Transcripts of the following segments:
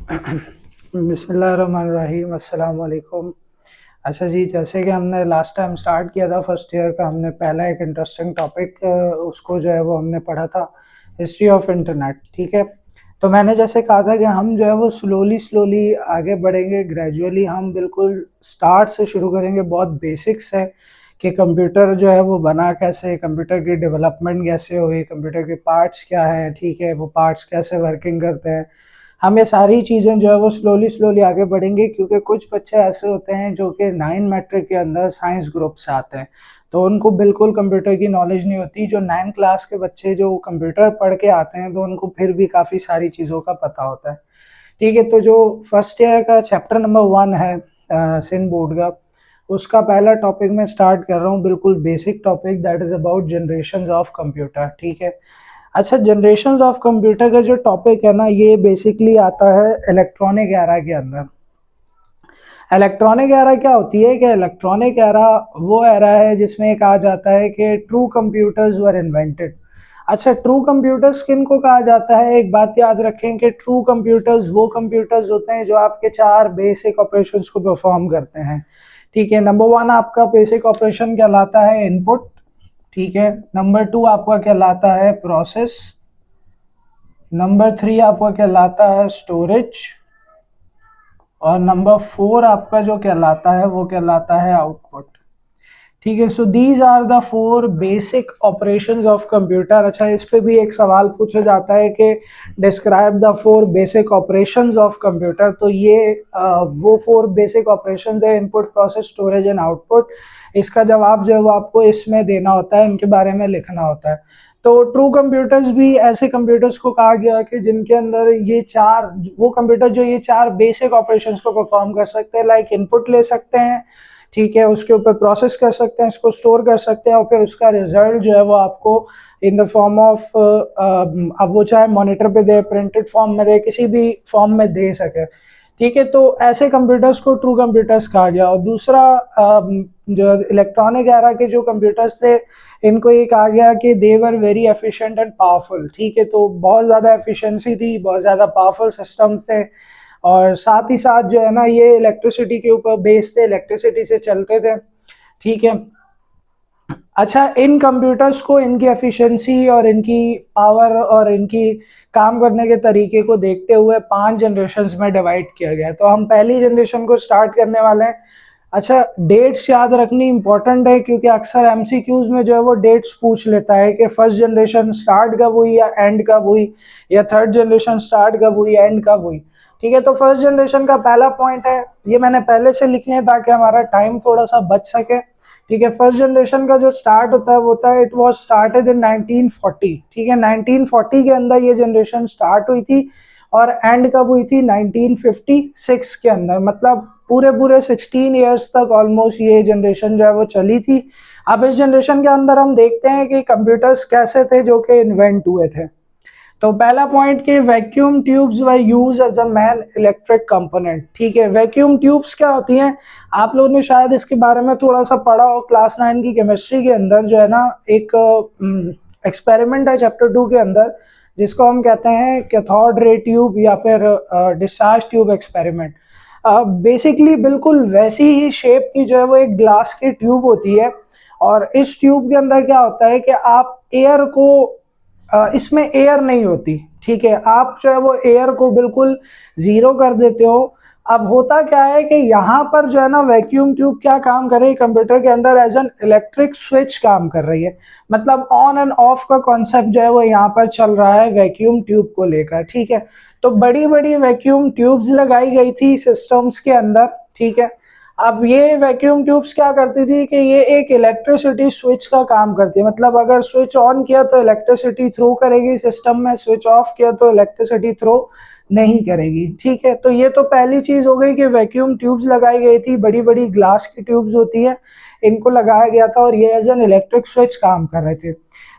बिस्मिल्लाहिर्रहमानिर्रहीम, अस्सलाम वालेकुम। अच्छा जी, जैसे कि हमने लास्ट टाइम स्टार्ट किया था फर्स्ट ईयर का, हमने पहला एक इंटरेस्टिंग टॉपिक उसको जो है वो हमने पढ़ा था, हिस्ट्री ऑफ इंटरनेट। ठीक है, तो मैंने जैसे कहा था कि हम जो है वो स्लोली स्लोली आगे बढ़ेंगे, ग्रेजुअली हम बिल्कुल स्टार्ट से शुरू करेंगे, बहुत बेसिक्स है कि कंप्यूटर जो है वो बना कैसे, कंप्यूटर की डेवलपमेंट कैसे हुई, कंप्यूटर के पार्ट्स क्या हैं, ठीक है, वो पार्ट्स कैसे वर्किंग करते हैं। हम ये सारी चीज़ें जो है वो स्लोली स्लोली आगे बढ़ेंगे, क्योंकि कुछ बच्चे ऐसे होते हैं जो कि 9 मैट्रिक के अंदर साइंस ग्रुप से आते हैं, तो उनको बिल्कुल कंप्यूटर की नॉलेज नहीं होती। जो 9 क्लास के बच्चे जो कंप्यूटर पढ़ के आते हैं, तो उनको फिर भी काफ़ी सारी चीज़ों का पता होता है। ठीक है, तो जो फर्स्ट ईयर का चैप्टर नंबर 1 है सिंध बोर्ड का, उसका पहला टॉपिक मैं स्टार्ट कर रहा हूँ, बिल्कुल basic topic, that is about generations of computer. ठीक है, अच्छा, जनरेशंस ऑफ कंप्यूटर का जो टॉपिक है ना, ये बेसिकली आता है इलेक्ट्रॉनिक एरा के अंदर। इलेक्ट्रॉनिक एरा क्या होती है कि इलेक्ट्रॉनिक एरा वो एरा है जिसमें कहा जाता है कि ट्रू कंप्यूटर्स वर इन्वेंटेड। अच्छा, ट्रू कंप्यूटर्स किन को कहा जाता है, एक बात याद रखें कि ट्रू कंप्यूटर्स वो कंप्यूटर्स होते हैं जो आपके 4 बेसिक ऑपरेशंस को परफॉर्म करते हैं। ठीक है, नंबर 1 आपका बेसिक ऑपरेशन कहलाता है इनपुट। ठीक है, नंबर 2 आपका कहलाता है प्रोसेस। नंबर 3 आपका कहलाता है स्टोरेज। और नंबर 4 आपका जो कहलाता है वो कहलाता है आउटपुट। ठीक है, so these are the 4 basic operations of computer. अच्छा, इस पे भी एक सवाल पूछा जाता है कि describe the 4 basic operations of computer. तो ये वो 4 बेसिक ऑपरेशंस है, input, process, storage and output. इसका जवाब जो है वो आपको इसमें देना होता है, इनके बारे में लिखना होता है। तो ट्रू कंप्यूटर्स भी ऐसे कंप्यूटर्स को कहा गया कि जिनके अंदर ये 4, वो कंप्यूटर जो ये 4 बेसिक ऑपरेशंस को परफॉर्म कर सकते हैं, लाइक इनपुट ले सकते हैं, ठीक है, उसके ऊपर प्रोसेस कर सकते हैं, इसको स्टोर कर सकते हैं, और फिर उसका रिजल्ट जो है वो आपको इन द फॉर्म ऑफ, अब वो चाहे मॉनिटर पे दे, प्रिंटेड फॉर्म में दे, किसी भी फॉर्म में दे सके। ठीक है, तो ऐसे कंप्यूटर्स को ट्रू कंप्यूटर्स कहा गया। और दूसरा, जो इलेक्ट्रॉनिक एरा के जो कंप्यूटर्स थे, इनको ये कहा गया कि they were very efficient and powerful. ठीक है, तो बहुत ज़्यादा एफिशिएंसी थी, बहुत ज़्यादा पावरफुल सिस्टम्स थे, और साथ ही साथ जो है ना, ये इलेक्ट्रिसिटी के ऊपर बेस्ड थे, इलेक्ट्रिसिटी से चलते थे। ठीक है, अच्छा, इन कंप्यूटर्स को इनकी एफिशिएंसी और इनकी पावर और इनकी काम करने के तरीके को देखते हुए 5 जनरेशन्स में डिवाइड किया गया है। तो हम पहली जनरेशन को स्टार्ट करने वाले हैं। अच्छा, डेट्स याद रखनी इंपॉर्टेंट है, क्योंकि अक्सर एमसीक्यूज में जो है वो डेट्स पूछ लेता है कि फर्स्ट जनरेशन स्टार्ट कब हुई या एंड कब हुई, या थर्ड जनरेशन स्टार्ट कब हुई, एंड कब हुई। ठीक है, तो फर्स्ट जनरेशन का पहला पॉइंट है, ये मैंने पहले से लिख लिया ताकि हमारा टाइम थोड़ा सा बच सके। ठीक है, फर्स्ट जनरेशन का जो स्टार्ट होता है वो होता है, इट वाज स्टार्टेड इन 1940। ठीक है, 1940 के अंदर ये जनरेशन स्टार्ट हुई थी, और एंड कब हुई थी, 1956 के अंदर। मतलब पूरे पूरे 16 ईयर्स तक ऑलमोस्ट ये जनरेशन जो है वो चली थी। अब इस जनरेशन के अंदर हम देखते हैं कि कंप्यूटर्स कैसे थे जो कि इन्वेंट हुए थे। तो पहला पॉइंट कि vacuum tubes were used as a main electric component. ठीक है, वैक्यूम ट्यूब्स क्या होती हैं, आप लोगों ने शायद इसके बारे में थोड़ा सा पढ़ा हो क्लास 9 की केमिस्ट्री के अंदर। जो है ना, एक एक्सपेरिमेंट है चैप्टर 2 के अंदर, जिसको हम कहते हैं कैथोड रे ट्यूब या फिर डिस्चार्ज ट्यूब एक्सपेरिमेंट। बेसिकली बिल्कुल वैसी ही शेप की जो है वो एक ग्लास की ट्यूब होती है, और इस ट्यूब के अंदर क्या होता है कि आप एयर को, इसमें एयर नहीं होती। ठीक है, आप जो है वो एयर को बिल्कुल जीरो कर देते हो। अब होता क्या है कि यहाँ पर जो है ना, वैक्यूम ट्यूब क्या काम कर रही है कंप्यूटर के अंदर, एज एन इलेक्ट्रिक स्विच काम कर रही है। मतलब ऑन एंड ऑफ का कॉन्सेप्ट जो है वो यहाँ पर चल रहा है वैक्यूम ट्यूब को लेकर। ठीक है, तो बड़ी बड़ी वैक्यूम ट्यूब्स लगाई गई थी सिस्टम्स के अंदर। ठीक है, अब ये वैक्यूम ट्यूब्स क्या करती थी कि ये एक इलेक्ट्रिसिटी स्विच का काम करती है। मतलब अगर स्विच ऑन किया तो इलेक्ट्रिसिटी थ्रो करेगी सिस्टम में, स्विच ऑफ किया तो इलेक्ट्रिसिटी थ्रो नहीं करेगी। ठीक है, तो ये तो पहली चीज हो गई कि वैक्यूम ट्यूब्स लगाई गई थी, बड़ी बड़ी ग्लास की ट्यूब्स होती है, इनको लगाया गया था, और ये एज एन इलेक्ट्रिक स्विच काम कर रहे थे।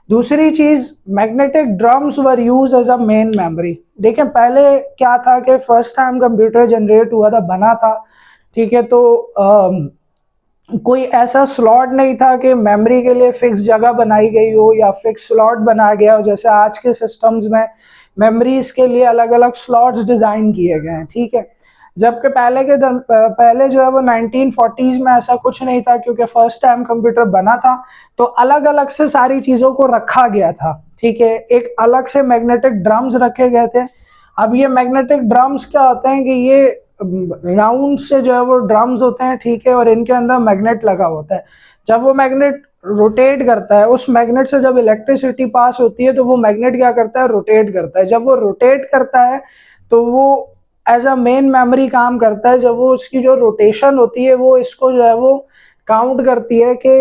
दूसरी चीज, magnetic drums were used as a main memory. देखें, पहले क्या था कि फर्स्ट टाइम कंप्यूटर जनरेट हुआ था, बना था, ठीक है, तो कोई ऐसा स्लॉट नहीं था कि मेमोरी के लिए फिक्स जगह बनाई गई हो या फिक्स स्लॉट बनाया गया हो, जैसे आज के सिस्टम्स में मेमोरीज के लिए अलग अलग स्लॉट्स डिजाइन किए गए हैं, ठीक है। जबकि पहले जो है वो 1940s में ऐसा कुछ नहीं था, क्योंकि फर्स्ट टाइम कंप्यूटर बना था तो अलग अलग से सारी चीजों को रखा गया था, ठीक है। एक अलग से मैग्नेटिक ड्रम्स रखे गए थे। अब ये मैग्नेटिक ड्रम्स क्या होते हैं कि ये राउंड से जो है वो ड्रम्स होते हैं, ठीक है, और इनके अंदर मैग्नेट लगा होता है। जब वो मैग्नेट रोटेट करता है, उस मैग्नेट से जब इलेक्ट्रिसिटी पास होती है तो वो मैग्नेट क्या करता है, रोटेट करता है। जब वो रोटेट करता है तो वो एज अ मेन मेमोरी काम करता है। जब वो उसकी जो रोटेशन होती है वो इसको जो है वो काउंट करती है कि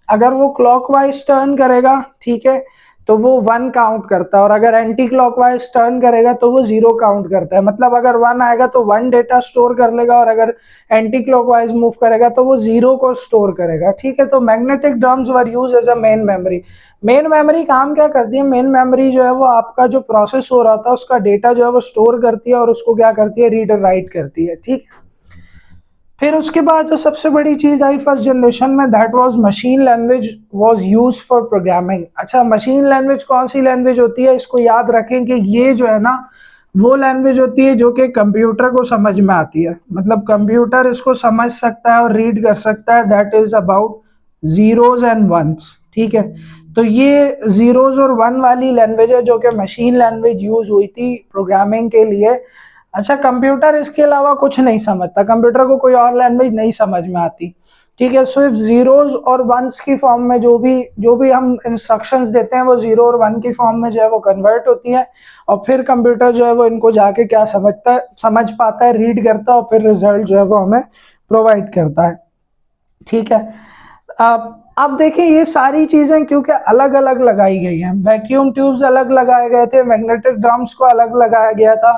अगर वो क्लॉकवाइज टर्न करेगा, ठीक है, तो वो 1 काउंट करता है, और अगर एंटी क्लॉकवाइज टर्न करेगा तो वो 0 काउंट करता है। मतलब अगर 1 आएगा तो 1 डेटा स्टोर कर लेगा, और अगर एंटी क्लॉकवाइज मूव करेगा तो वो 0 को स्टोर करेगा, ठीक है। तो magnetic drums were used as a main memory. Main memory काम क्या करती है, मेन मेमोरी जो है वो आपका जो प्रोसेस हो रहा था उसका डेटा जो है वो स्टोर करती है और उसको क्या करती है, रीड और राइट करती है, ठीक है। फिर उसके बाद जो सबसे बड़ी चीज आई फर्स्ट जनरेशन में, that was machine language was used for programming. अच्छा, मशीन लैंग्वेज कौन सी लैंग्वेज होती है, इसको याद रखें कि ये जो है ना वो लैंग्वेज होती है जो कि कंप्यूटर को समझ में आती है। मतलब कंप्यूटर इसको समझ सकता है और रीड कर सकता है। That is about zeros and ones, ठीक है। तो ये जीरोज और वन वाली लैंग्वेज है जो कि मशीन लैंग्वेज यूज हुई थी प्रोग्रामिंग के लिए। अच्छा, कंप्यूटर इसके अलावा कुछ नहीं समझता, कंप्यूटर को कोई और लैंग्वेज नहीं समझ में आती, ठीक है। सिर्फ जीरोज और वंस की फॉर्म में जो भी हम इंस्ट्रक्शंस देते हैं वो 0 और 1 की फॉर्म में जो है वो कन्वर्ट होती है, और फिर कंप्यूटर जो है वो इनको जाके क्या समझ पाता है, रीड करता है, और फिर रिजल्ट जो है वो हमें प्रोवाइड करता है, ठीक है। अब देखिए ये सारी चीजें क्योंकि अलग अलग लगाई गई हैं, वैक्यूम ट्यूब्स अलग लगाए गए थे, मैग्नेटिक ड्रम्स को अलग लगाया गया था,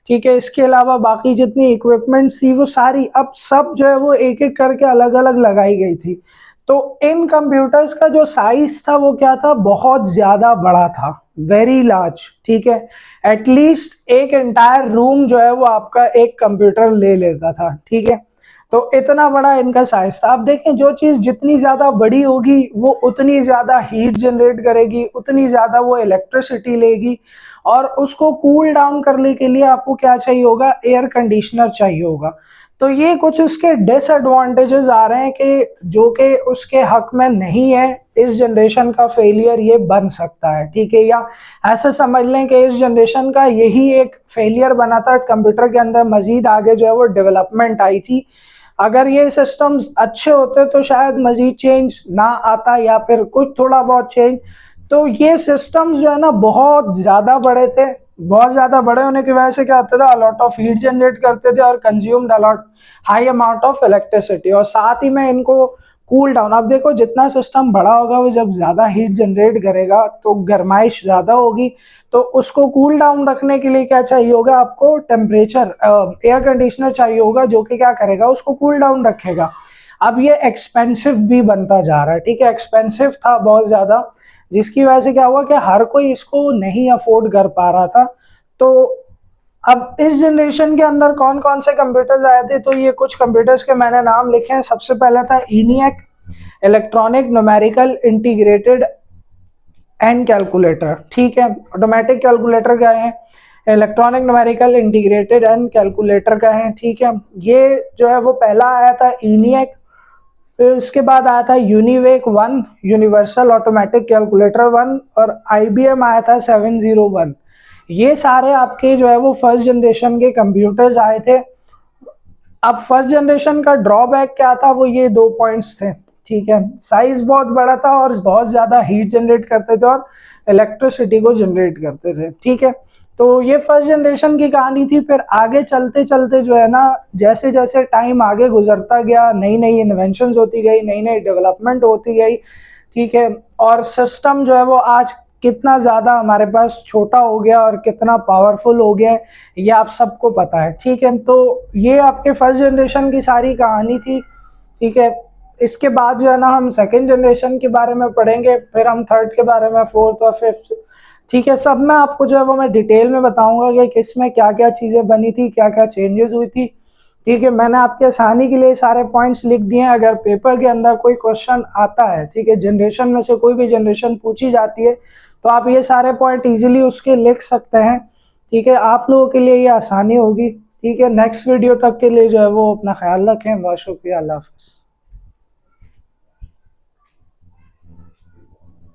ठीक है। इसके अलावा बाकी जितनी इक्विपमेंट्स थी वो सारी अब सब जो है वो एक एक करके अलग अलग लगाई गई थी। तो इन कंप्यूटर्स का जो साइज था वो क्या था, बहुत ज्यादा बड़ा था, वेरी लार्ज, ठीक है। एटलीस्ट एक एंटायर रूम जो है वो आपका एक कंप्यूटर ले लेता था, ठीक है। तो इतना बड़ा इनका साइज था। अब देखें जो चीज जितनी ज्यादा बड़ी होगी वो उतनी ज्यादा हीट जनरेट करेगी, उतनी ज्यादा वो इलेक्ट्रिसिटी लेगी, और उसको कूल डाउन करने के लिए आपको क्या चाहिए होगा, एयर कंडीशनर चाहिए होगा। तो ये कुछ उसके डिसएडवांटेजेस आ रहे हैं कि जो कि उसके हक में नहीं है। इस जनरेशन का फेलियर ये बन सकता है, ठीक है। या ऐसे समझ लें कि इस जनरेशन का यही एक फेलियर बना था, कंप्यूटर के अंदर मजीद आगे जो है वो डेवलपमेंट आई थी। अगर ये सिस्टम्स अच्छे होते तो शायद मजीद चेंज ना आता, या फिर कुछ थोड़ा बहुत चेंज। तो ये सिस्टम्स जो है ना बहुत ज्यादा बड़े थे, बहुत ज्यादा बड़े होने की वजह से क्या होता था, अलॉट ऑफ हीट जनरेट करते थे और consumed a lot high amount of electricity, और साथ ही में इनको कूल डाउन। अब देखो जितना सिस्टम बड़ा होगा वो जब ज्यादा हीट जनरेट करेगा तो गर्माइश ज्यादा होगी, तो उसको कूल डाउन रखने के लिए क्या चाहिए होगा, आपको टेम्परेचर एयर कंडीशनर चाहिए होगा जो कि क्या करेगा, उसको कूल डाउन रखेगा। अब ये एक्सपेंसिव भी बनता जा रहा है, ठीक है, एक्सपेंसिव था बहुत ज्यादा, जिसकी वजह से क्या हुआ कि हर कोई इसको नहीं अफोर्ड कर पा रहा था। तो अब इस जनरेशन के अंदर कौन कौन से कंप्यूटर्स आए थे, तो ये कुछ कंप्यूटर्स के मैंने नाम लिखे हैं। सबसे पहला था ENIAC, electronic numerical integrated and calculator, ठीक है। ऑटोमेटिक कैलकुलेटर का है, electronic numerical integrated and calculator का है, ठीक है। ये जो है वो पहला आया था ENIAC। फिर उसके बाद आया था यूनिवेक 1, यूनिवर्सल ऑटोमेटिक कैलकुलेटर 1, और IBM आया था 701। ये सारे आपके जो है वो फर्स्ट जनरेशन के कंप्यूटर्स आए थे। अब फर्स्ट जनरेशन का ड्रॉबैक क्या था, वो ये 2 पॉइंट्स थे, ठीक है। साइज बहुत बड़ा था और बहुत ज्यादा हीट जनरेट करते थे और इलेक्ट्रिसिटी को जनरेट करते थे, ठीक है। तो ये फर्स्ट जनरेशन की कहानी थी। फिर आगे चलते चलते जो है ना, जैसे जैसे टाइम आगे गुजरता गया, नई नई इन्वेंशंस होती गई, नई नई डेवलपमेंट होती गई, ठीक है। और सिस्टम जो है वो आज कितना ज्यादा हमारे पास छोटा हो गया और कितना पावरफुल हो गया है, ये आप सबको पता है, ठीक है। तो ये आपके फर्स्ट जनरेशन की सारी कहानी थी, ठीक है। इसके बाद जो है ना हम सेकेंड जनरेशन के बारे में पढ़ेंगे, फिर हम थर्ड के बारे में, फोर्थ और फिफ्थ, ठीक है। सब में आपको जो है वो मैं डिटेल में बताऊंगा कि किसमें क्या क्या चीजें बनी थी, क्या क्या चेंजेस हुई थी, ठीक है। मैंने आपके आसानी के लिए सारे पॉइंट्स लिख दिए हैं। अगर पेपर के अंदर कोई क्वेश्चन आता है, ठीक है, जनरेशन में से कोई भी जनरेशन पूछी जाती है, तो आप ये सारे पॉइंट इजीली उसके लिख सकते हैं। ठीक है, आप लोगों के लिए ये आसानी होगी। ठीक है, नेक्स्ट वीडियो तक के लिए जो है वो अपना ख्याल रखें। बहुत शुक्रिया, अल्लाह हाफिज़।